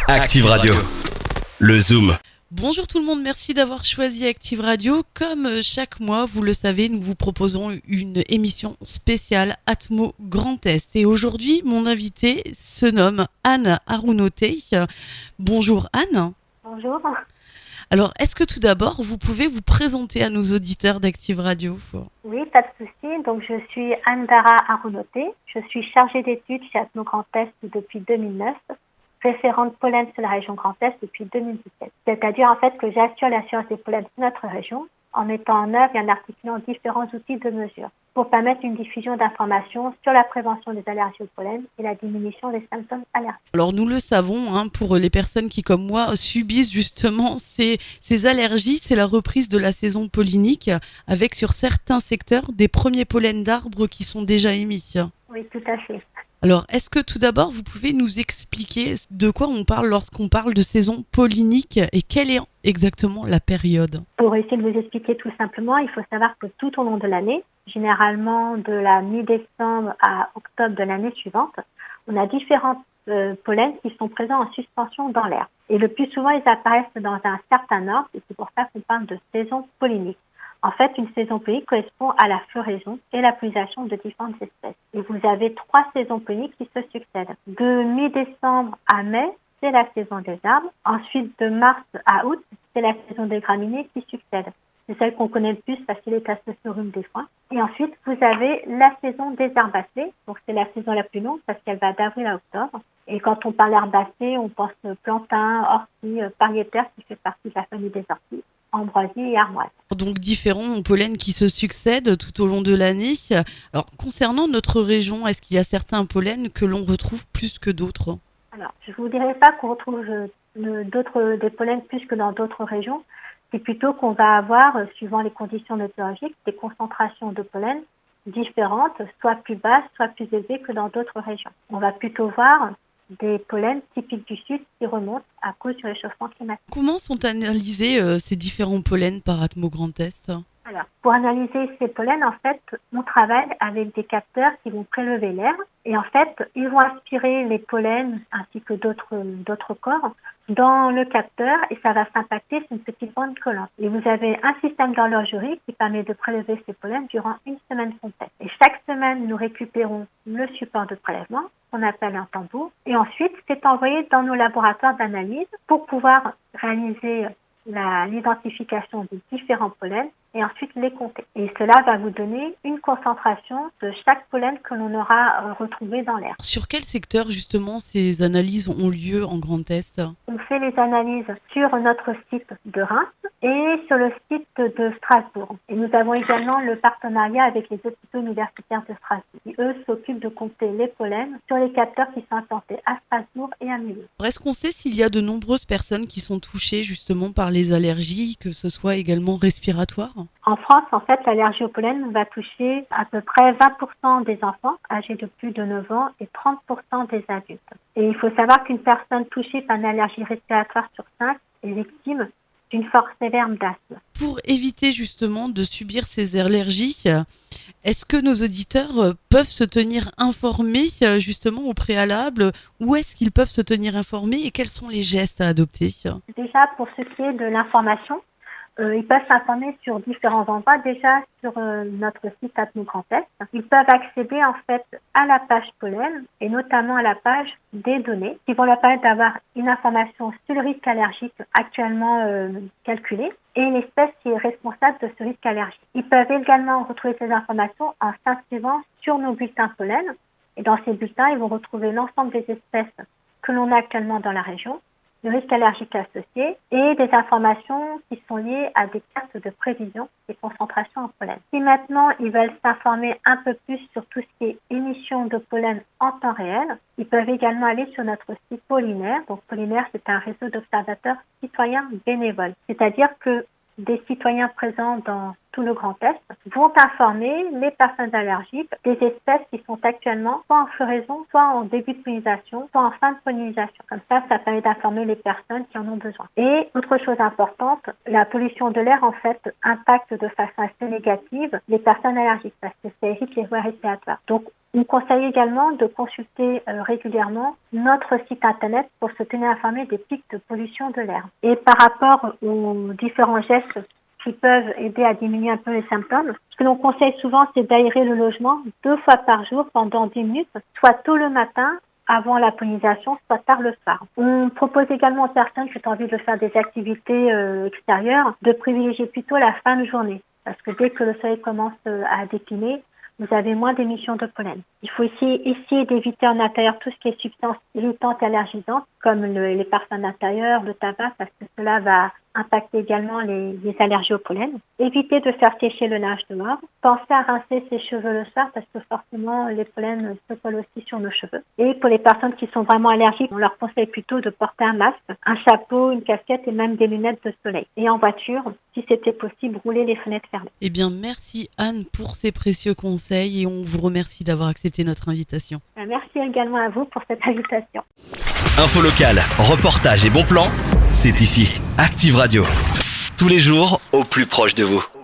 Active Radio, le Zoom. Bonjour tout le monde, merci d'avoir choisi Active Radio. Comme chaque mois, vous le savez, nous vous proposons une émission spéciale Atmo Grand Est. Et aujourd'hui, mon invité se nomme Anne Arounoté. Bonjour Anne. Bonjour. Alors, est-ce que tout d'abord, vous pouvez vous présenter à nos auditeurs d'Active Radio ? Oui, pas de souci. Donc, je suis Anne-Dara Arounoté. Je suis chargée d'études chez Atmo Grand Est depuis 2009, référente pollen sur la région Grand Est depuis 2017. C'est-à-dire, en fait, que j'assure la science des pollens de notre région en mettant en œuvre et en articulant différents outils de mesure pour permettre une diffusion d'informations sur la prévention des allergies au pollen et la diminution des symptômes allergiques. Alors nous le savons, pour les personnes qui comme moi subissent justement ces allergies, c'est la reprise de la saison pollinique avec sur certains secteurs des premiers pollens d'arbres qui sont déjà émis. Oui, tout à fait. Alors, est-ce que tout d'abord, vous pouvez nous expliquer de quoi on parle lorsqu'on parle de saison pollinique et quelle est exactement la période ? Pour essayer de vous expliquer tout simplement, il faut savoir que tout au long de l'année, généralement de la mi-décembre à octobre de l'année suivante, on a différents pollens qui sont présents en suspension dans l'air. Et le plus souvent, ils apparaissent dans un certain ordre et c'est pour ça qu'on parle de saison pollinique. En fait, une saison pollinique correspond à la floraison et la pollinisation de différentes espèces. Et vous avez 3 saisons polliniques qui se succèdent. De mi-décembre à mai, c'est la saison des arbres. Ensuite, de mars à août, c'est la saison des graminées qui succède. C'est celle qu'on connaît le plus parce qu'elle est associée au rhume des foins. Et ensuite, vous avez la saison des herbacées. Donc, c'est la saison la plus longue parce qu'elle va d'avril à octobre. Et quand on parle herbacées, on pense plantain, ortie, pariétaire qui fait partie de la famille des orties, ambroisie et armoise. Donc différents pollens qui se succèdent tout au long de l'année. Alors concernant notre région, est-ce qu'il y a certains pollens que l'on retrouve plus que d'autres ? Alors, je ne vous dirais pas qu'on retrouve des pollens plus que dans d'autres régions. C'est plutôt qu'on va avoir, suivant les conditions météorologiques, des concentrations de pollen différentes, soit plus basses, soit plus élevées que dans d'autres régions. On va plutôt voir des pollens typiques du Sud qui remontent à cause du réchauffement climatique. Comment sont analysés ces différents pollens par Atmo Grand Est ? Alors, pour analyser ces pollens, en fait, on travaille avec des capteurs qui vont prélever l'air et en fait, ils vont aspirer les pollens ainsi que d'autres corps dans le capteur et ça va s'impacter sur une petite bande collante. Et vous avez un système d'horlogerie qui permet de prélever ces pollens durant une semaine complète. Et chaque semaine, nous récupérons le support de prélèvement qu'on appelle un tambour et ensuite, c'est envoyé dans nos laboratoires d'analyse pour pouvoir réaliser l'identification des différents pollens et ensuite les compter. Et cela va vous donner une concentration de chaque pollen que l'on aura retrouvé dans l'air. Sur quel secteur justement ces analyses ont lieu en Grand Est ? On fait les analyses sur notre site de Reims et sur le site de Strasbourg. Et nous avons également le partenariat avec les hôpitaux universitaires de Strasbourg qui, eux, s'occupent de compter les pollens sur les capteurs qui sont implantés à Strasbourg et à Mulhouse. Est-ce qu'on sait s'il y a de nombreuses personnes qui sont touchées justement par les allergies, que ce soit également respiratoire ? En France, en fait, l'allergie au pollen va toucher à peu près 20% des enfants âgés de plus de 9 ans et 30% des adultes. Et il faut savoir qu'une personne touchée par une allergie respiratoire sur 5 est victime d'une forme sévère d'asthme. Pour éviter justement de subir ces allergies, est-ce que nos auditeurs peuvent se tenir informés justement au préalable ? Où est-ce qu'ils peuvent se tenir informés et quels sont les gestes à adopter ? Déjà, pour ce qui est de l'information, ils peuvent s'informer sur différents endroits. Déjà, sur notre site Atmo Grand Est, ils peuvent accéder en fait à la page pollen et notamment à la page des données qui vont leur permettre d'avoir une information sur le risque allergique actuellement calculé et l'espèce qui est responsable de ce risque allergique. Ils peuvent également retrouver ces informations en s'inscrivant sur nos bulletins pollen et dans ces bulletins, ils vont retrouver l'ensemble des espèces que l'on a actuellement dans la région, le risque allergique associé et des informations qui sont liées à des cartes de prévision des concentrations en pollen. Si maintenant ils veulent s'informer un peu plus sur tout ce qui est émission de pollen en temps réel, ils peuvent également aller sur notre site Pollinaire. Donc Pollinaire, c'est un réseau d'observateurs citoyens bénévoles. C'est-à-dire que des citoyens présents dans tout le Grand Est vont informer les personnes allergiques des espèces qui sont actuellement soit en floraison, soit en début de pollinisation, soit en fin de pollinisation. Comme ça permet d'informer les personnes qui en ont besoin. Et autre chose importante, la pollution de l'air en fait impacte de façon assez négative les personnes allergiques parce que ça évite les voies respiratoires. Donc On conseille également de consulter régulièrement notre site internet pour se tenir informé des pics de pollution de l'air. Et par rapport aux différents gestes qui peuvent aider à diminuer un peu les symptômes, ce que l'on conseille souvent, c'est d'aérer le logement 2 fois par jour pendant 10 minutes, soit tôt le matin, avant la pollinisation, soit tard le soir. On propose également aux personnes qui ont envie de faire des activités extérieures de privilégier plutôt la fin de journée. Parce que dès que le soleil commence à décliner, vous avez moins d'émissions de pollen. Il faut essayer d'éviter en intérieur tout ce qui est substances irritantes et allergisantes, comme les parfums d'intérieur, le tabac, parce que cela va impacter également les allergies au pollen. Éviter de faire sécher le linge dehors. Pensez à rincer ses cheveux le soir, parce que forcément, les pollens se collent aussi sur nos cheveux. Et pour les personnes qui sont vraiment allergiques, on leur conseille plutôt de porter un masque, un chapeau, une casquette et même des lunettes de soleil. Et en voiture, si c'était possible, rouler les fenêtres fermées. Eh bien, merci Anne pour ces précieux conseils et on vous remercie d'avoir accepté notre invitation. Merci également à vous pour cette invitation. Info locale, reportages et bons plans, c'est ici, Active Radio. Tous les jours, au plus proche de vous.